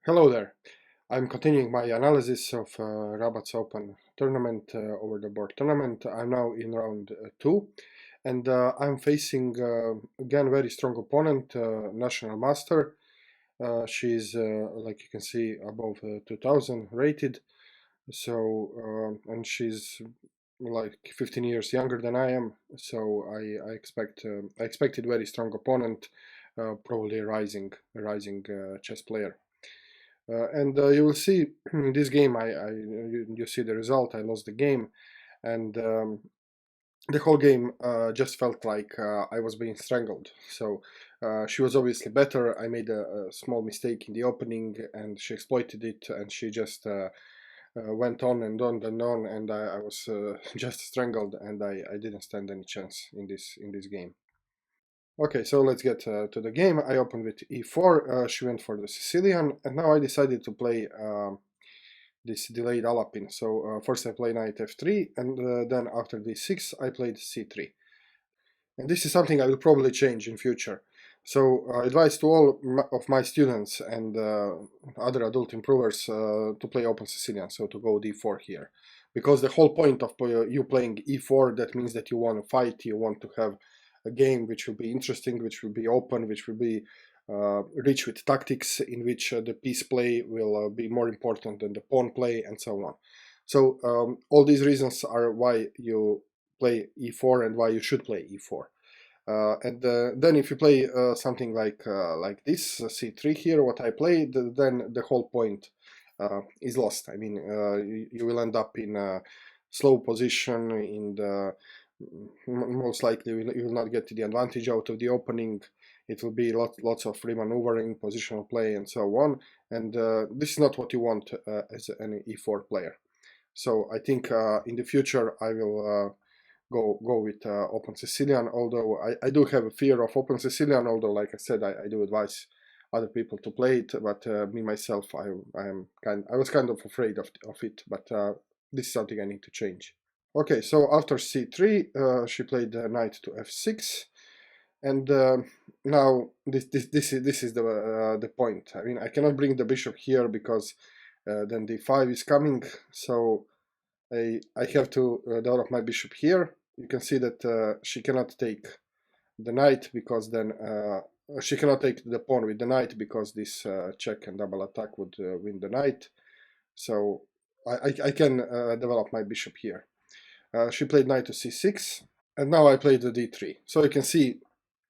Hello there. I'm continuing my analysis of Rabac's Open tournament, over the board tournament. I'm now in round 2 and I'm facing again very strong opponent, National Master. She's like you can see above 2000 rated, so and she's like 15 years younger than I am, so I expected very strong opponent, probably a rising chess player. And you will see in this game, you see the result. I lost the game, and the whole game just felt like I was being strangled. So she was obviously better. I made a small mistake in the opening, and she exploited it, and she just went on and on and on, and I was just strangled, and I didn't stand any chance in this game. Okay, so let's get to the game. I opened with e4, she went for the Sicilian, and now I decided to play this delayed Alapin. So first I play knight f3, and then after d6 I played c3. And this is something I will probably change in future. So advice to all of my students and other adult improvers to play open Sicilian, so to go d4 here. Because the whole point of you playing e4, that means that you want to fight, you want to have a game which will be interesting, which will be open, which will be rich with tactics, in which the piece play will be more important than the pawn play, and so on. So all these reasons are why you play e4 and why you should play e4. And then if you play something like this c3 here, what I played, then the whole point is lost. I mean, you will end up in a slow position. In the most likely you will not get the advantage out of the opening. It will be lots of free maneuvering, positional play, and so on. And this is not what you want as an e4 player. So I think in the future I will go with open Sicilian, although I do have a fear of open Sicilian, although like I said, I do advise other people to play it, but me myself, I was kind of afraid of it, but this is something I need to change. Okay, so after c3 she played knight to f6, and now this is the point. I mean, I cannot bring the bishop here because then d5 is coming, so I have to develop my bishop here. You can see that she cannot take the knight, because then she cannot take the pawn with the knight, because this check and double attack would win the knight. So I can develop my bishop here. She played knight to c6, and now I played the d3. So you can see,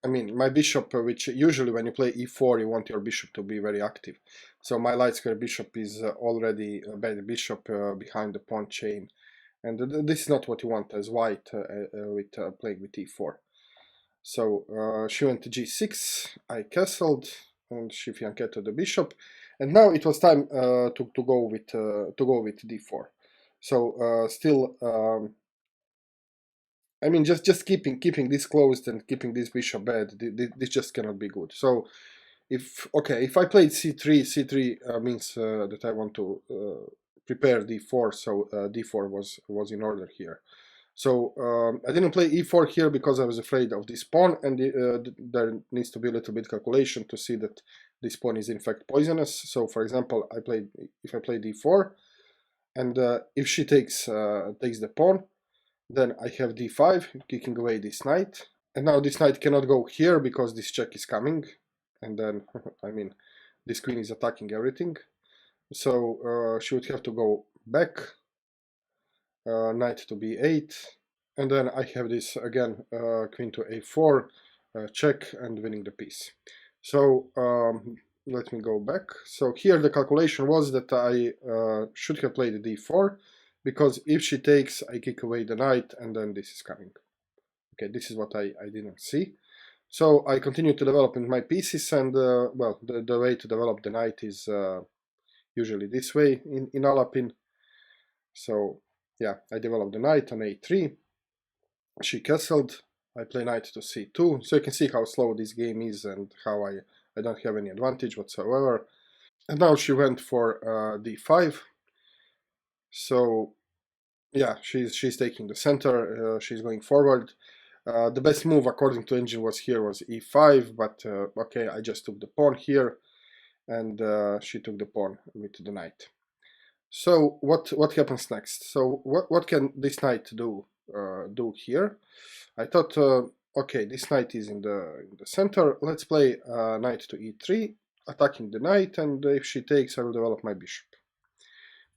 I mean, my bishop, which usually when you play e4, you want your bishop to be very active. So my light square bishop is already a bad bishop behind the pawn chain. And this is not what you want as white with playing with e4. So she went to g6, I castled, and she fianchettoed the bishop, and now it was time to go with d4. So still, I mean, just keeping this closed and keeping this bishop bad, this just cannot be good. So if I played c3, c3 means that I want to prepare d4, so d4 was in order here. So I didn't play e4 here because I was afraid of this pawn, and there needs to be a little bit calculation to see that this pawn is in fact poisonous. So for example, if I play d4, and if she takes the pawn, then I have d5, kicking away this knight, and now this knight cannot go here because this check is coming, and then I mean, this queen is attacking everything. So she would have to go back, knight to b8, and then I have this again, queen to a4, check, and winning the piece. So let me go back. So here the calculation was that I should have played d4, because if she takes, I kick away the knight, and then this is coming. Okay, this is what I didn't see. So I continue to develop in my pieces, and well, the way to develop the knight is usually this way in Alapin. So yeah, I developed the knight on a3, she castled, I play knight to c2, so you can see how slow this game is and how I don't have any advantage whatsoever. And now she went for d5, so yeah, she's taking the center, she's going forward. The best move according to engine was e5, but okay, I just took the pawn here, and she took the pawn with the knight. So what happens next? So what can this knight do here? I thought, okay, this knight is in the center. Let's play knight to e3, attacking the knight, and if she takes, I will develop my bishop.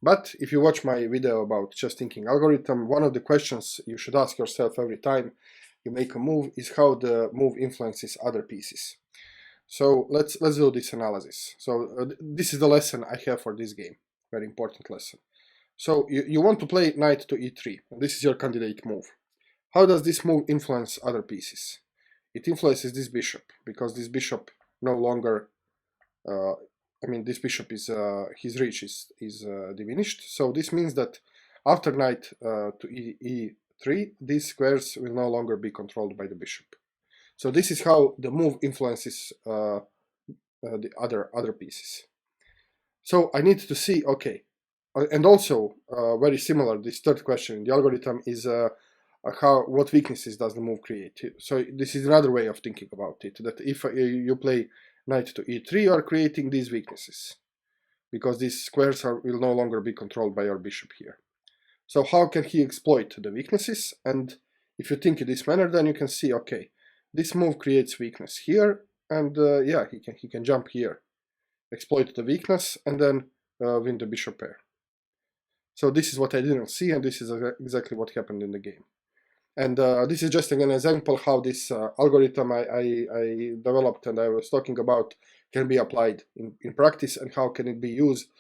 But if you watch my video about chess thinking algorithm, one of the questions you should ask yourself every time you make a move is how the move influences other pieces. So let's do this analysis. So this is the lesson I have for this game, very important lesson. So you want to play knight to e3, and this is your candidate move. How does this move influence other pieces? It influences this bishop, because this bishop no longer, this bishop is, his reach is diminished. So this means that after knight to e3, these squares will no longer be controlled by the bishop. So this is how the move influences the other pieces. So I need to see, okay, and also very similar, this third question in the algorithm is what weaknesses does the move create. So this is another way of thinking about it, that if you play knight to e3, you are creating these weaknesses, because these squares will no longer be controlled by your bishop here. So how can he exploit the weaknesses? And if you think in this manner, then you can see, okay, this move creates weakness here, and yeah, he can jump here, exploit the weakness, and then win the bishop pair. So this is what I didn't see, and this is exactly what happened in the game. And this is just an example how this algorithm I developed and I was talking about can be applied in practice, and how can it be used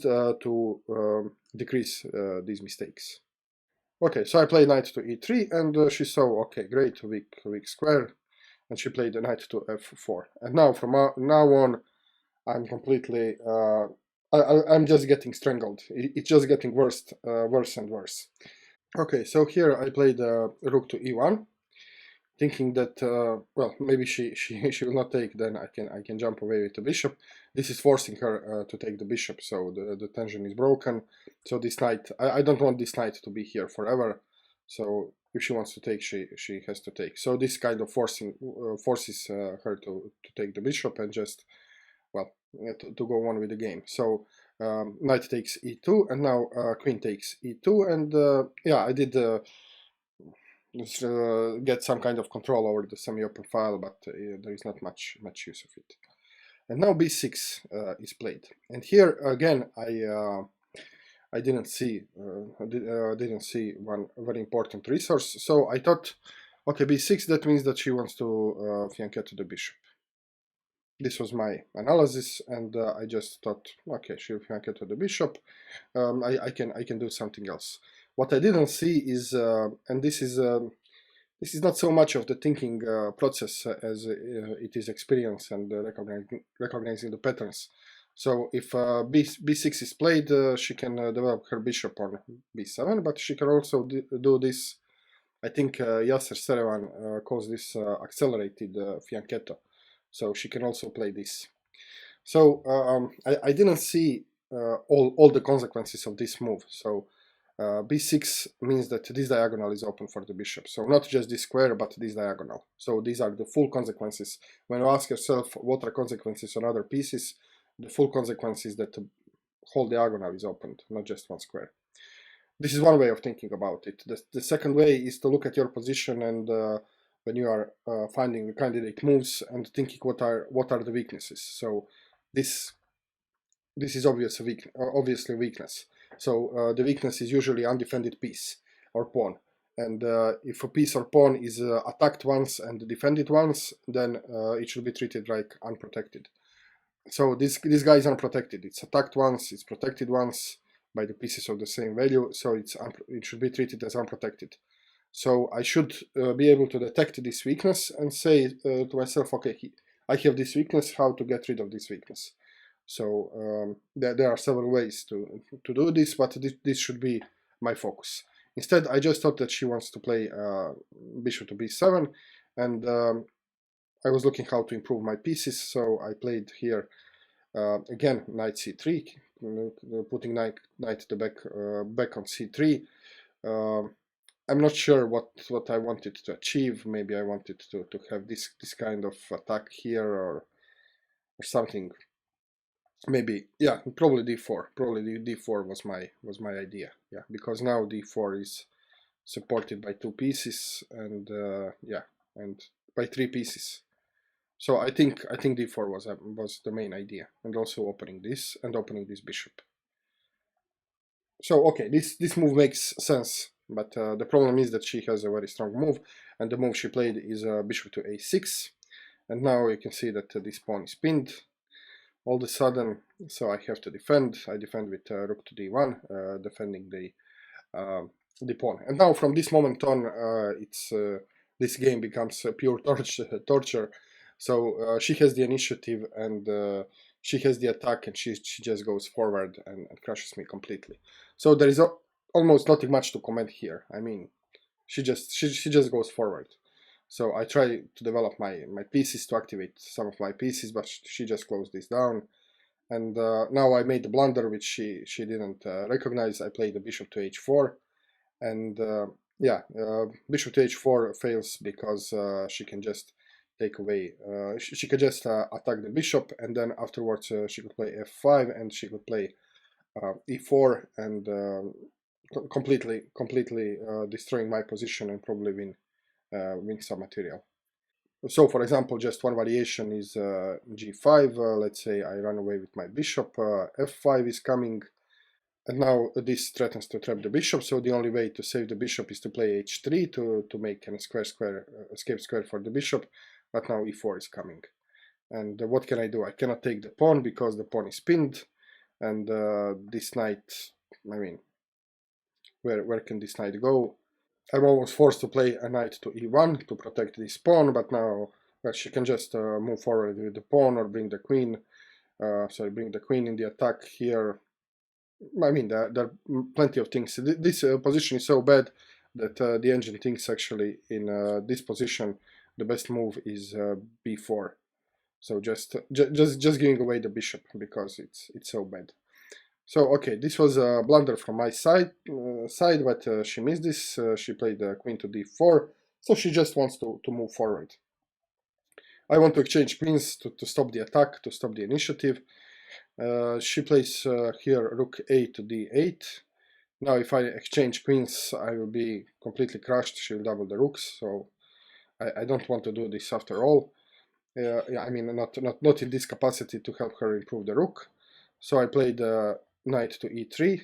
to decrease these mistakes. Okay, so I played knight to e3, and she saw, okay, great, weak square, and she played the knight to f4. And now from now on, I'm completely, I'm just getting strangled. It's just getting worse and worse. Okay, so here I played rook to e1, thinking that well, maybe she will not take. Then I can jump away with the bishop. This is forcing her to take the bishop, so the tension is broken. So this knight, I don't want this knight to be here forever. So if she wants to take, she has to take. So this kind of forces her to take the bishop and just, well, to go on with the game. So knight takes e2, and now queen takes e2, and yeah, I did get some kind of control over the semi-open file, but there is not much use of it. And now b6 is played, and here again I didn't see one very important resource. So I thought, okay, b6, that means that she wants to fianchetto the bishop. This was my analysis, and I just thought, okay, she'll fianchetto the bishop. I can do something else. What I didn't see is, and this is not so much of the thinking process as it is experience and recognizing the patterns. So if b6 is played, she can develop her bishop on b7, but she can also do this. I think Yasser Serevan calls this accelerated fianchetto. So she can also play this. So I didn't see all the consequences of this move. So b6 means that this diagonal is open for the bishop. So not just this square, but this diagonal. So these are the full consequences. When you ask yourself what are consequences on other pieces, the full consequence is that the whole diagonal is opened, not just one square. This is one way of thinking about it. The second way is to look at your position, and when you are finding the candidate moves, and thinking what are the weaknesses. So this is obviously weakness. So the weakness is usually undefended piece or pawn. And if a piece or pawn is attacked once and defended once, then it should be treated like unprotected. So this guy is unprotected. It's attacked once, it's protected once by the pieces of the same value, so it should be treated as unprotected. So I should be able to detect this weakness and say to myself, okay, I have this weakness, how to get rid of this weakness. So there are several ways to do this, but this should be my focus. Instead, I just thought that she wants to play bishop to b7, and I was looking how to improve my pieces, so I played here again knight c3, putting knight the back on c3. I'm not sure what I wanted to achieve. Maybe I wanted to have this kind of attack here, or something. maybe, yeah, probably d4. Probably d4 was my idea. Yeah, because now d4 is supported by 2 pieces, and yeah, and by 3 pieces. So I think d4 was the main idea, and also opening this and opening this bishop. So okay, this move makes sense, but the problem is that she has a very strong move, and the move she played is bishop to a6, and now you can see that this pawn is pinned all of a sudden, so I have to defend. I defend with rook to d1, defending the pawn. And now from this moment on, this game becomes pure torture. So she has the initiative, and she has the attack, and she just goes forward and crushes me completely. So there is almost nothing much to comment here. I mean, she just goes forward. So I try to develop my pieces, to activate some of my pieces, but she just closed this down. And now I made the blunder which she didn't recognize. I played the bishop to h4, and yeah, bishop to h4 fails because she can just take away, she could just attack the bishop, and then afterwards she could play f5, and she could play e4, and completely destroying my position, and probably win some material. So for example, just one variation is g5. Let's say I run away with my bishop, f5 is coming, and now this threatens to trap the bishop, so the only way to save the bishop is to play h3 to make an escape square for the bishop, but now e4 is coming. And what can I do? I cannot take the pawn because the pawn is pinned, and this knight, I mean, where can this knight go? I'm almost forced to play a knight to e1 to protect this pawn, but now well, she can just move forward with the pawn or bring the queen. Sorry, bring the queen in the attack here. I mean, there are plenty of things. This position is so bad that the engine thinks actually in this position the best move is b4. So just giving away the bishop because it's so bad. So okay, this was a blunder from my side, but she missed this. She played queen to d4, so she just wants to move forward. I want to exchange queens to stop the attack, to stop the initiative. She plays here rook a to d8. Now if I exchange queens, I will be completely crushed. She will double the rooks, so I don't want to do this after all. Yeah, I mean, not in this capacity to help her improve the rook. So I played knight to e3,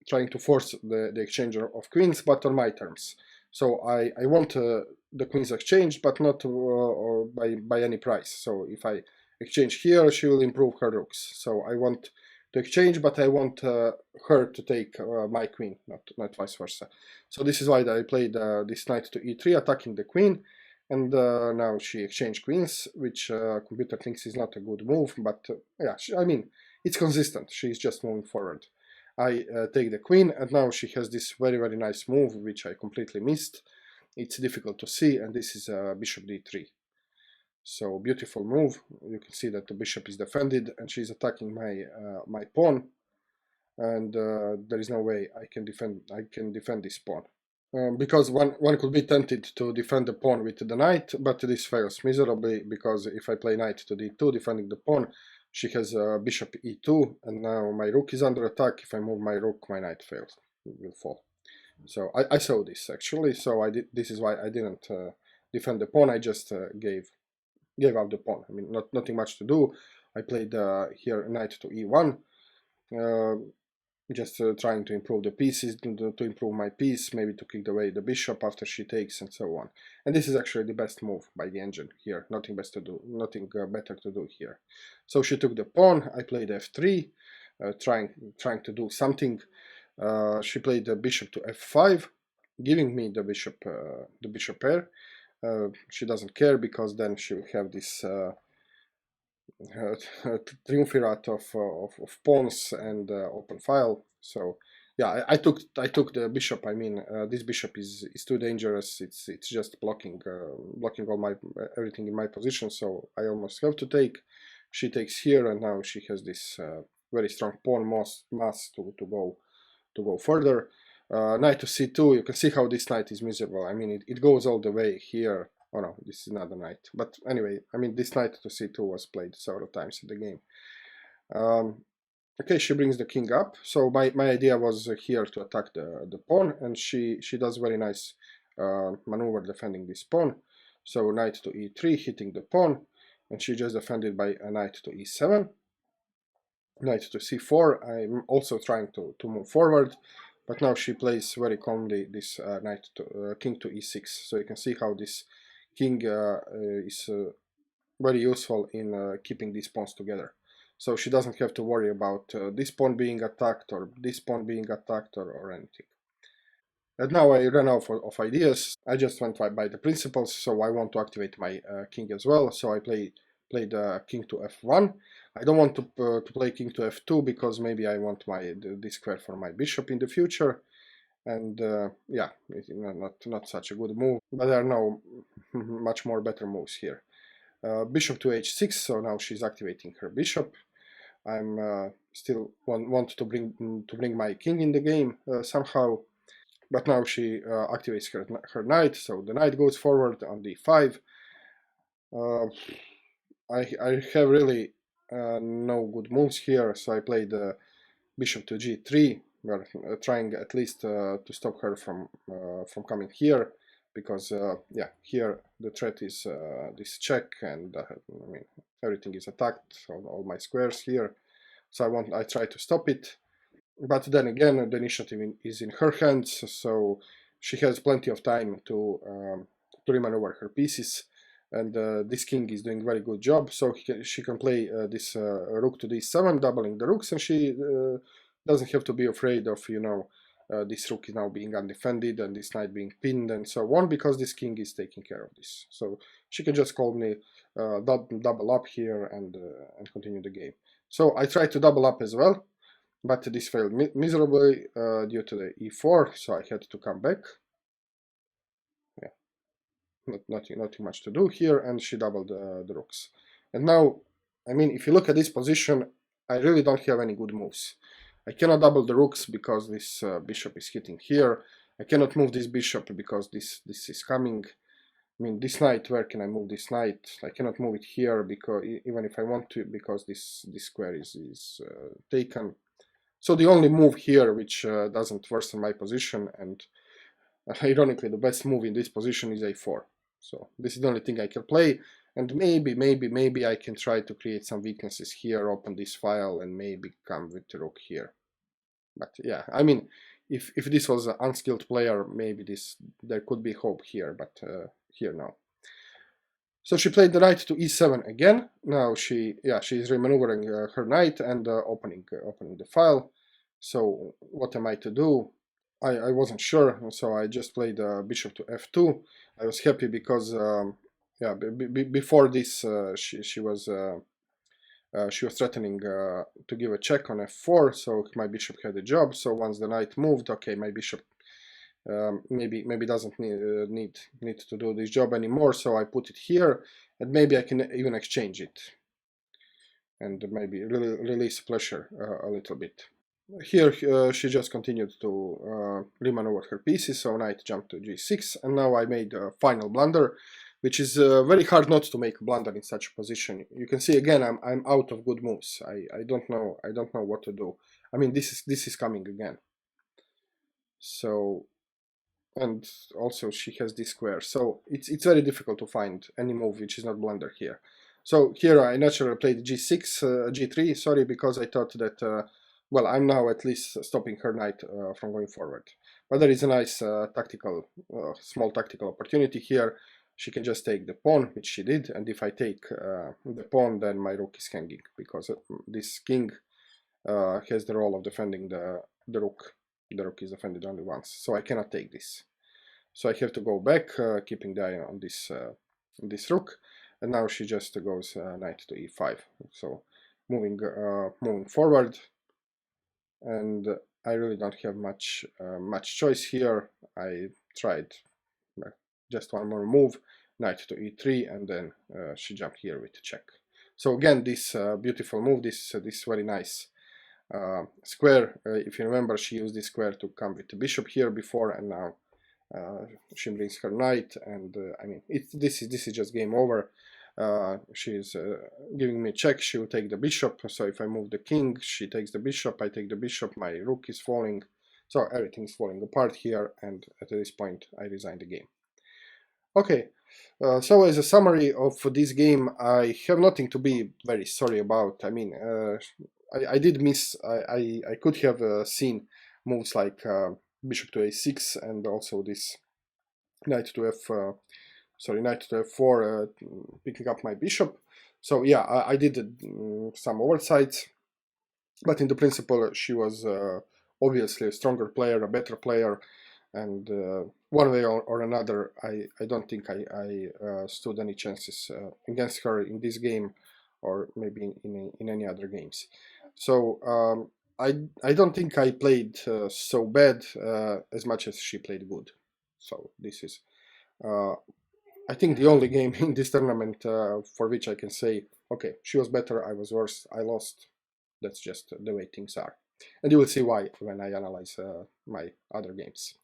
trying to force the exchange of queens, but on my terms. So I want the queens exchange, but not by any price. So if I exchange here, she will improve her rooks. So I want to exchange, but I want her to take my queen, not vice versa. So this is why I played this knight to e3, attacking the queen. And now she exchanged queens, which computer thinks is not a good move, but yeah, I mean, it's consistent. She's just moving forward. I take the queen, and now she has this very nice move, which I completely missed. It's difficult to see, and this is bishop d3. So beautiful move. You can see that the bishop is defended, and she's attacking my pawn, and there is no way I can defend this pawn. Because one could be tempted to defend the pawn with the knight, but this fails miserably, because if I play knight to d2 defending the pawn, she has bishop e2, and now my rook is under attack. If I move my rook, my knight fails, will fall. So I saw this actually, so this is why I didn't defend the pawn. I just gave up the pawn. I mean, nothing much to do. I played here knight to e1. Just trying to improve the pieces, to improve my piece, maybe to kick away the bishop after she takes, and so on. And this is actually the best move by the engine here. Nothing best to do, nothing better to do here. So she took the pawn. I played f3, trying to do something. She played the bishop to f5, giving me the bishop pair. She doesn't care, because then she will have this triumvirate of pawns and open file. So yeah, I took the bishop. I mean, this bishop is too dangerous. It's just blocking all my everything in my position. So I almost have to take. She takes here, and now she has this very strong pawn mass to go further. Knight to c2. You can see how this knight is miserable. I mean, it goes all the way here. Oh no, this is not a knight. But anyway, I mean, this knight to c2 was played several times in the game. Okay, she brings the king up. So my idea was here to attack the pawn, and she does very nice maneuver defending this pawn. So knight to e3, hitting the pawn, and she just defended by a knight to e7, knight to c4. I'm also trying to move forward, but now she plays very calmly this king to e6. So you can see how this king is very useful in keeping these pawns together. So she doesn't have to worry about this pawn being attacked or this pawn being attacked or anything. And now I ran out of ideas. I just went by the principles, so I want to activate my king as well. So I played king to f1. I don't want to play king to f2 because maybe I want this square for my bishop in the future. And yeah, it's not such a good move, but there are no much more better moves here. Bishop to h6, so now she's activating her bishop. I'm still want to bring my king in the game somehow, but now she activates her knight, so the knight goes forward on d5. I have really no good moves here, so I played bishop to g3. We're trying at least to stop her from coming here, because yeah, here the threat is this check, and I mean everything is attacked, all my squares here. So I try to stop it, but then again the initiative is in her hands, so she has plenty of time to remaneuver her pieces, and this king is doing very good job. So she can play this rook to d7, doubling the rooks, and she doesn't have to be afraid of this rook is now being undefended and this knight being pinned and so on, because this king is taking care of this. So she can just calmly double up here and continue the game. So I tried to double up as well, but this failed miserably due to the e4, so I had to come back. Yeah, nothing much to do here, and she doubled the rooks. And now, I mean, if you look at this position, I really don't have any good moves. I cannot double the rooks because this bishop is hitting here. I cannot move this bishop because this is coming. I mean, this knight, where can I move this knight? I cannot move it here, because even if I want to, because this square is taken. So the only move here which doesn't worsen my position, and ironically the best move in this position, is a4. So this is the only thing I can play, and maybe I can try to create some weaknesses here, open this file, and maybe come with the rook here. But yeah, I mean, if this was an unskilled player, maybe there could be hope here, but here no. So she played the knight to e7 again. Now she's remaneuvering her knight and opening the file. So what am I to do? I wasn't sure, so I just played bishop to f2. I was happy because yeah, before this she was threatening to give a check on f4, so my bishop had a job. So once the knight moved, okay, my bishop maybe doesn't need to do this job anymore. So I put it here, and maybe I can even exchange it, and maybe release pressure a little bit. Here she just continued to remaneuver her pieces, so knight jumped to g6, and now I made a final blunder, which is very hard not to make a blunder in such a position. You can see again I'm out of good moves. I don't know what to do. I mean, this is coming again. So, and also she has this square, so it's very difficult to find any move which is not blunder here. So here I naturally played g6, g3, sorry, because I thought that well, I'm now at least stopping her knight from going forward. But there is a nice small tactical opportunity here. She can just take the pawn, which she did, and if I take the pawn, then my rook is hanging, because this king has the role of defending the rook. The rook is defended only once, so I cannot take this. So I have to go back, keeping the eye on this rook, and now she just goes knight to e5. So moving forward, and I really don't have much choice here. I tried just one more move, knight to e3, and then she jumped here with a check. So again, this beautiful move, this very nice square. If you remember, she used this square to come with the bishop here before, and now she brings her knight, and I mean, this is just game over. She's giving me check, she will take the bishop, so if I move the king, she takes the bishop, I take the bishop, my rook is falling, so everything is falling apart here, and at this point I resign the game. Okay, so as a summary of this game, I have nothing to be very sorry about. I mean, I did miss, I could have seen moves like bishop to a6 and also this knight to knight to f4, picking up my bishop. So yeah, I did some oversights, but in the principle she was obviously a stronger player, a better player, and one way or another, I don't think I stood any chances against her in this game, or maybe in any other games. So I don't think I played so bad as much as she played good. So this is I think the only game in this tournament for which I can say, okay, she was better, I was worse, I lost. That's just the way things are. And you will see why when I analyze my other games.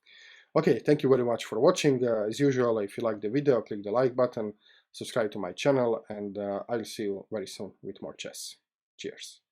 Okay, thank you very much for watching. As usual, if you like the video, click the like button, subscribe to my channel, and I'll see you very soon with more chess. Cheers.